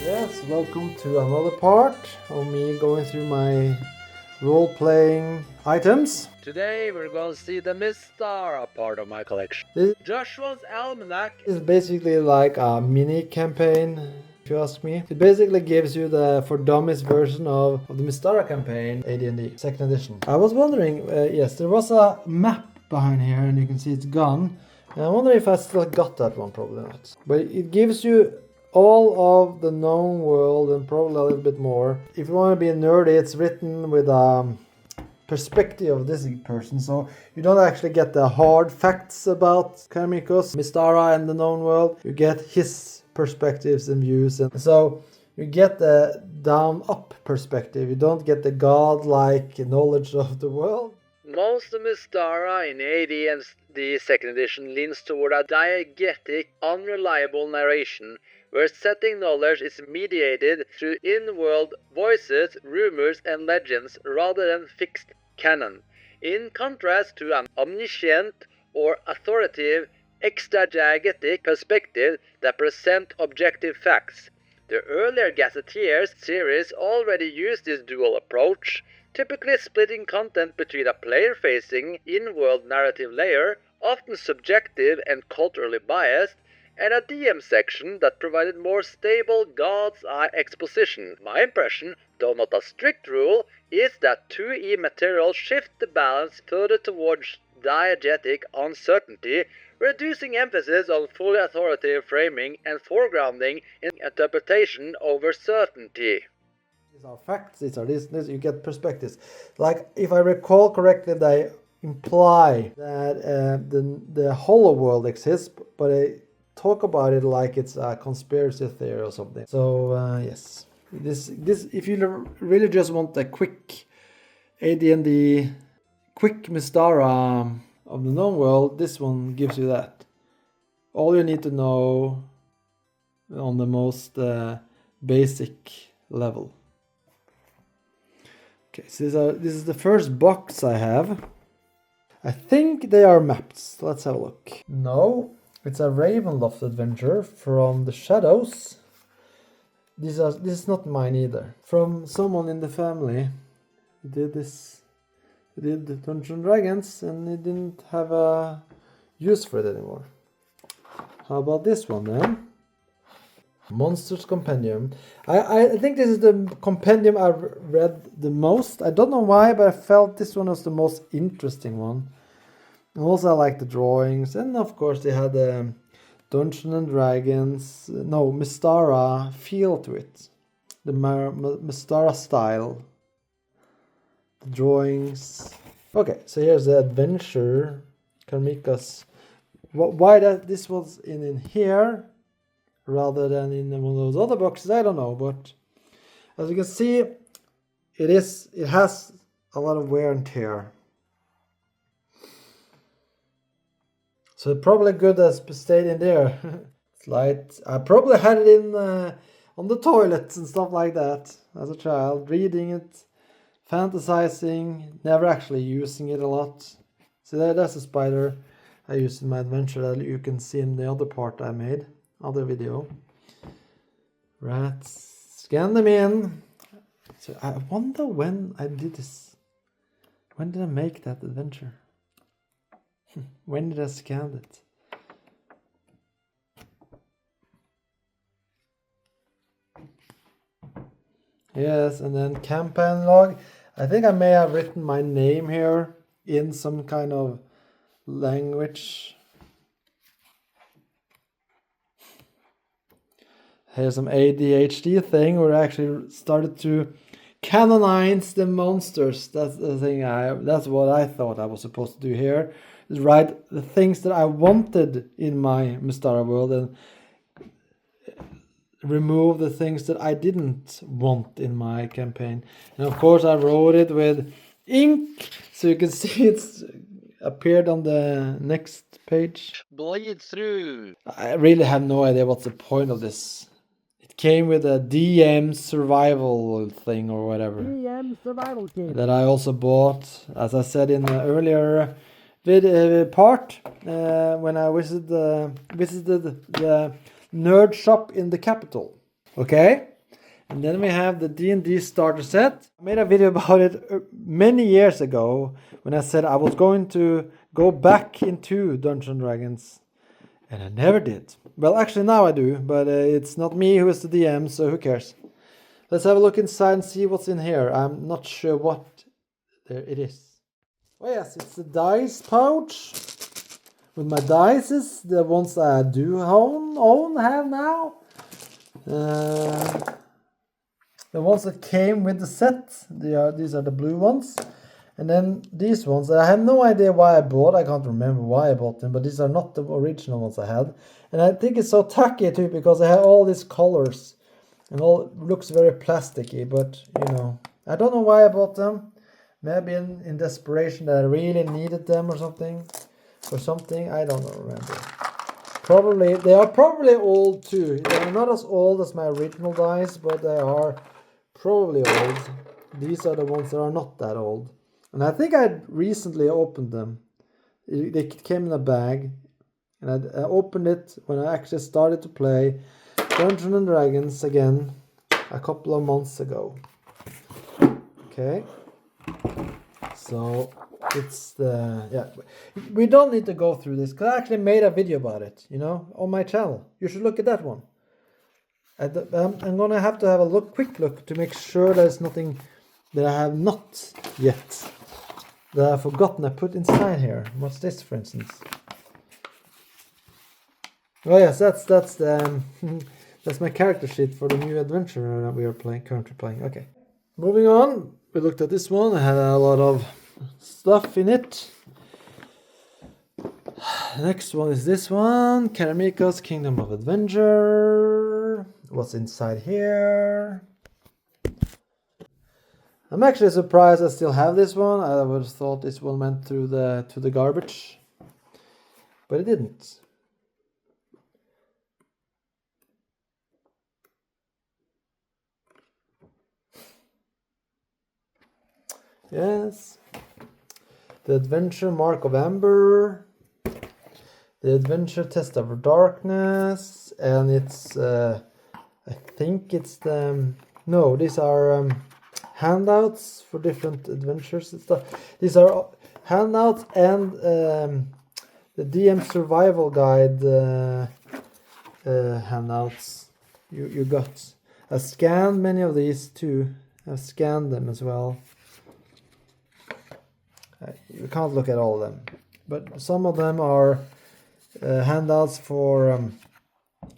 Yes, welcome to another part of me going through my role-playing items. Today we're going to see the Mystara part of my collection. This Joshua's Almanac is basically like a mini campaign, if you ask me. It basically gives you the for dummies version of the Mystara campaign, AD&D, 2nd edition. I was wondering, yes, there was a map behind here and you can see it's gone. And I wonder if I still got that one, probably not. But it gives you all of the known world and probably a little bit more. If you want to be nerdy, it's written with perspective of this person, so you don't actually get the hard facts about Kamikos, Mystara and the known world. You get his perspectives and views, and so you get the down-up perspective. You don't get the godlike knowledge of the world. Most of Mystara in AD&D 2nd edition leans toward a diegetic, unreliable narration, where setting knowledge is mediated through in-world voices, rumors, and legends rather than fixed canon, in contrast to an omniscient or authoritative extra-diegetic perspective that presents objective facts. The earlier Gazetteers series already used this dual approach, typically splitting content between a player-facing in-world narrative layer, often subjective and culturally biased, and a DM section that provided more stable God's Eye exposition. My impression, though not a strict rule, is that 2E material shift the balance further towards diegetic uncertainty, reducing emphasis on fully authoritative framing and foregrounding in interpretation over certainty. These are facts, these are this, you get perspectives. Like, if I recall correctly, they imply that the hollow world exists, but they talk about it like it's a conspiracy theory or something. So, yes. This if you really just want a quick AD&D, quick Mystara of the known world, this one gives you that. All you need to know on the most basic level. Okay, so this is the first box I have. I think they are maps. Let's have a look. No, it's a Ravenloft adventure from the Shadows. This is not mine either. From someone in the family who did this. He did Dungeons and Dragons and he didn't have a use for it anymore. How about this one then? Monsters Compendium. I think this is the compendium I've read the most. I don't know why, but I felt this one was the most interesting one. And also I like the drawings. And of course they had the Dungeons and Dragons, Mystara feel to it. The Mystara style. The drawings. Okay, so here's the adventure. Karmikas. Why this was in here rather than in one of those other boxes, I don't know, but as you can see, it has a lot of wear and tear. So it's probably good as stayed in there. It's light. I probably had it in on the toilets and stuff like that as a child, reading it, fantasizing, never actually using it a lot. So that's a spider I used in my adventure that you can see in the other part I made. Other video. Rats. Scan them in. So I wonder when I did this. When did I make that adventure? When did I scan it? Yes, and then campaign log. I think I may have written my name here in some kind of language. Here's some ADHD thing where I actually started to canonize the monsters. That's the thing. That's what I thought I was supposed to do here. Is write the things that I wanted in my Mystara world and remove the things that I didn't want in my campaign. And of course I wrote it with ink, so you can see it's appeared on the next page. Bleed through. I really have no idea what's the point of this. Came with a DM survival thing or whatever. DM survival kit. That I also bought, as I said in the earlier part, when I visited the nerd shop in the capital. Okay, And then we have the D&D starter set. I made a video about it many years ago when I said I was going to go back into Dungeons & Dragons. And I never did. Well, actually now I do, but it's not me who is the DM, so who cares? Let's have a look inside and see what's in here. I'm not sure what there it is. Oh yes, it's the dice pouch with my dices, the ones I do have now. The ones that came with the set, these are the blue ones. And then these ones, I have no idea why I bought. I can't remember why I bought them, but these are not the original ones I had. And I think it's so tacky too, because they have all these colors. And all looks very plasticky, but you know, I don't know why I bought them. Maybe in desperation that I really needed them or something. I don't remember. Probably, they are probably old too. They are not as old as my original dice, but they are probably old. These are the ones that are not that old. And I think I recently opened them. They came in a bag. And I opened it when I actually started to play Dungeons & Dragons again a couple of months ago. Okay. So it's we don't need to go through this because I actually made a video about it, you know, on my channel. You should look at that one. I'm gonna have to have a quick look to make sure there's nothing that I have not yet that I've forgotten I put inside here. What's this, for instance? Oh yes, that's the that's my character sheet for the new adventure that we are currently playing. Okay, moving on. We looked at this one. I had a lot of stuff in it. The next one is this one, Karamiko's Kingdom of Adventure. What's inside here? I'm actually surprised I still have this one. I would have thought this one went to the garbage, but it didn't. Yes, the Adventure Mark of Amber, the Adventure Test of Darkness, and it's I think it's no, these are handouts for different adventures and stuff. These are handouts and the DM Survival Guide handouts. You got. I scanned many of these too. I've scanned them as well. You can't look at all of them, but some of them are handouts for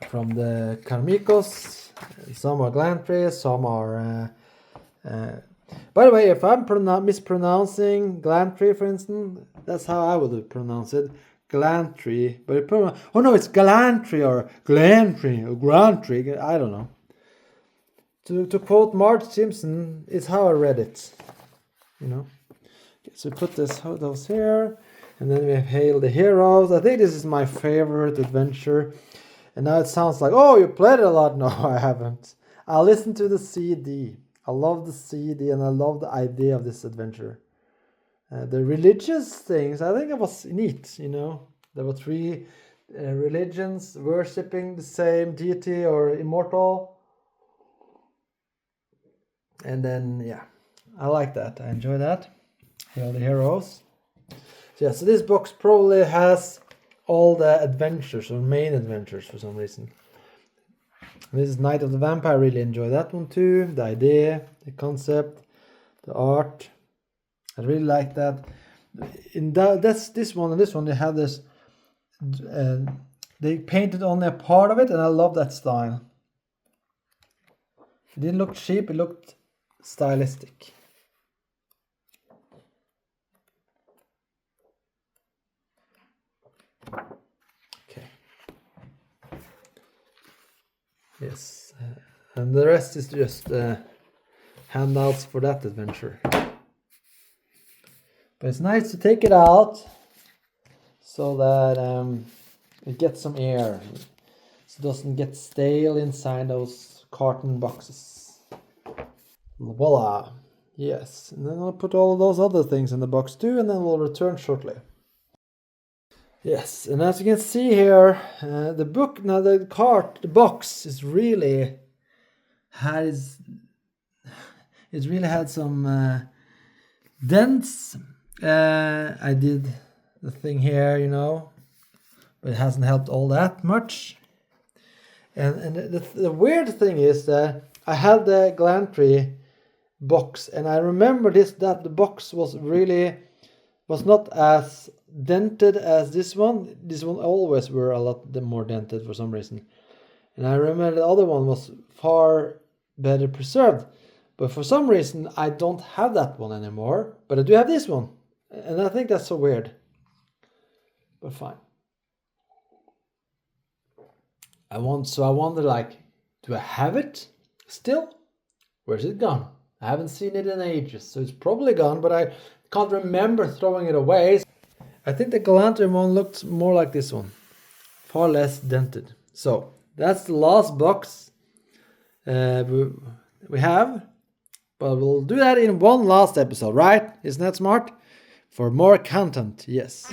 from the Karmikos. Some are Glantry, some are by the way, if I'm mispronouncing Glantry, for instance, that's how I would pronounce it, Glantry, but oh no, it's Galantry or Glantry or Grantry, I don't know. To quote Marge Simpson, is how I read it, you know. So put those here, and then we have Hail the Heroes. I think this is my favorite adventure. And now it sounds like, oh, you played it a lot. No, I haven't. I listened to the CD. I love the CD, and I love the idea of this adventure. The religious things, I think it was neat, you know. There were 3 religions worshipping the same deity or immortal. And then, yeah, I like that. I enjoy that. Hail the Heroes. So yeah, so this box probably has all the adventures or main adventures for some reason. This is Night of the Vampire. I really enjoy that one too. The idea, the concept, the art. I really like that. That's this one and this one. They have this. They painted only a part of it, and I love that style. It didn't look cheap. It looked stylistic. Okay. Yes, and the rest is just handouts for that adventure. But it's nice to take it out so that it gets some air, so it doesn't get stale inside those carton boxes. Voila! Yes, and then I'll put all of those other things in the box too, and then we'll return shortly. Yes, and as you can see here, the box is really it really had some dents. I did the thing here, but it hasn't helped all that much. And the weird thing is that I had the Glantry box, and I remember that the box was not as dented as this one. This one always were a lot more dented for some reason. And I remember the other one was far better preserved. But for some reason, I don't have that one anymore. But I do have this one. And I think that's so weird. But fine. I wonder, do I have it still? Where's it gone? I haven't seen it in ages, so it's probably gone, but I can't remember throwing it away. I think the Galantrium one looked more like this one. Far less dented. So, that's the last box we have. But we'll do that in one last episode, right? Isn't that smart? For more content, yes.